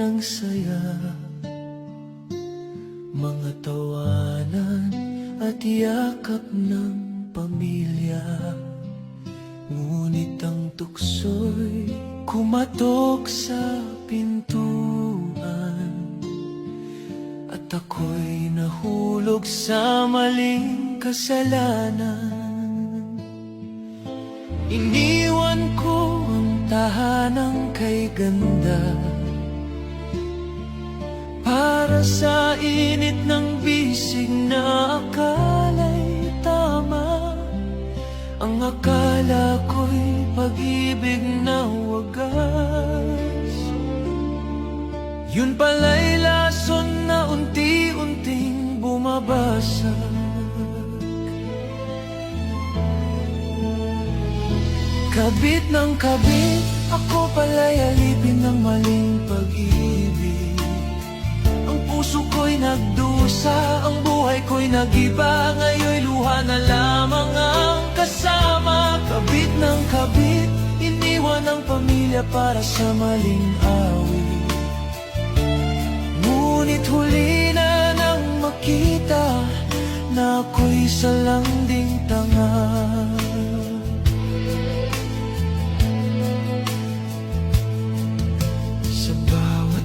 ng saya, mga tawanan at yakap ng pamilya. Ngunit ang tukso'y kumatok sa pintuan, at ako'y nahulog sa maling kasalanan. Iniwan ko ang tahanang kay ganda para sa init ng bisig na akala'y tama. Ang akala ko'y pag-ibig na wagas, yun pala'y lason na unti-unting bumabasag. Kabit ng kabit, ako pala'y alipin ng maling pag-ibig. Ang puso ko'y nagdusa, ang buhay ko'y nag-iba. Ngayon'y luha na lamang ang kasama. Kabit ng kabit, iniwan ang pamilya para sa maling awit. Ngunit huli na nang makita na ako'y salanding tanga.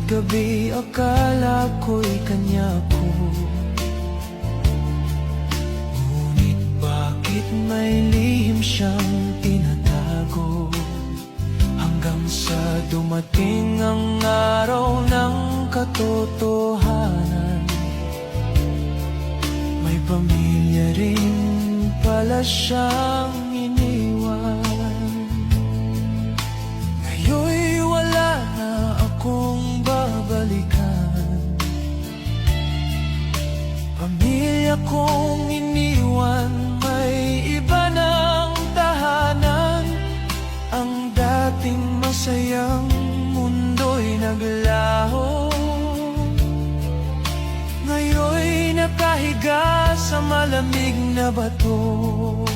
Gabi akala ko'y kanya ko, ngunit bakit may lihim siyang tinatago? Hanggang sa dumating ang araw ng katotohanan, may pamilya rin pala siyang iniwan. Ngayon'y wala na akong babalikan, pamilya kong iniwan, may iba ng tahanan. Ang dating masayang mundo'y naglaho, ngayon'y nakahiga sa malamig na bato.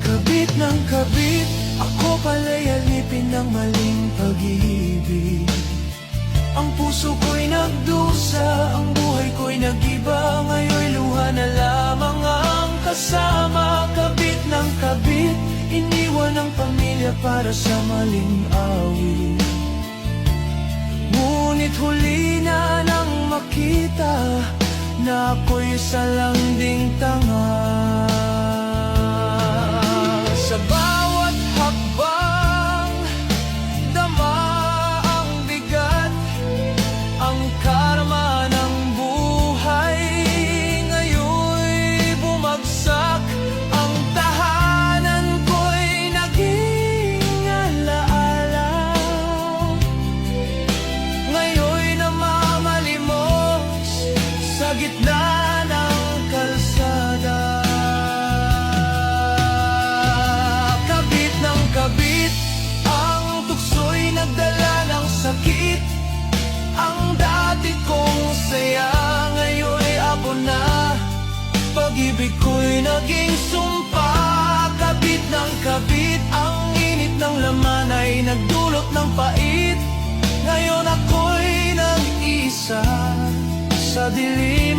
Kabit ng kabit, ako pala'y alipin ng maling pag-ibig. Ang puso ko'y nagdusa, ang buhay ko'y nag-iba. Ngayon'y luha na lamang ang kasama. Kabit ng kabit, iniwan ang pamilya para sa maling awit. Ngunit huli na nang makita na ako'y salanding tanga. Sa bawat hakbang, dama ang bigat, ang karma ng buhay. Ngayon'y bumagsak, ang tahanan ko'y naging alaala. Ngayon'y namamalimos sa gitna ng kalsada. Kabit, ang tukso'y nagdala ng sakit. Ang dati kong saya, ngayon'y abo na. Pag-ibig ko'y naging sumpa. Kabit ng kabit, ang init ng laman ay nagdulot ng pait. Ngayon ako'y nag-isa sa dilim,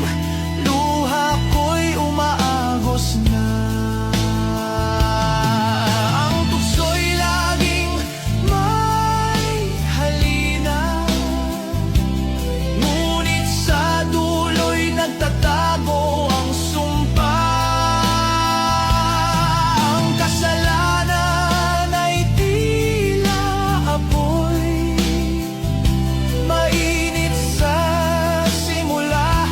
luha ko'y umaagos na. Nagtatago ang sumpa, ang kasalanan ay tila apoy, mainit sa simula,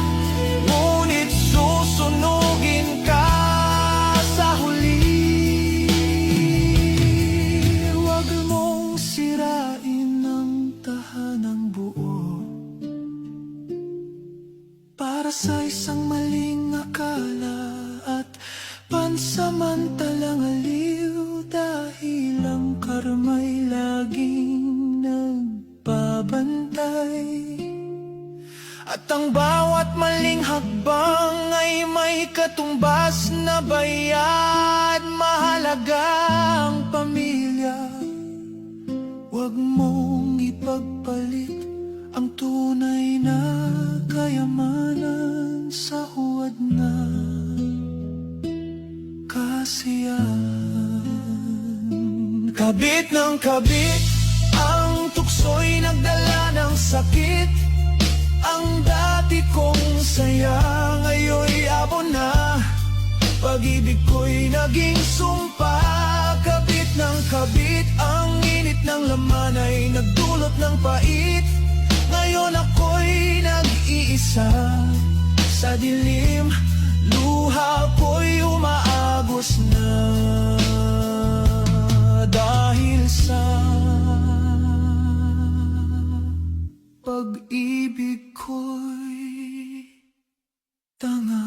ngunit susunugin ka sa huli. Huwag mong sirain ang tahanang buo para sa isang maling akala at pansamantalang aliw. Dahil ang karma'y laging nagbabantay, at ang bawat maling hakbang ay may katumbas na bayad. Mahalaga ang pamilya, huwag mong ipagpalit tunay na kayamanan sa huwad na kasiyahan. Kabit ng kabit, ang tukso'y nagdala ng sakit. Ang dati kong saya, ngayon'y abo na. Pag-ibig ko'y naging sumpa. Kabit ng kabit, ang init ng laman ay nagdulot ng pait. Ngayon ako'y nag-iisa sa dilim, luha ko'y umaagos na. Dahil sa pag-ibig ko'y tanga.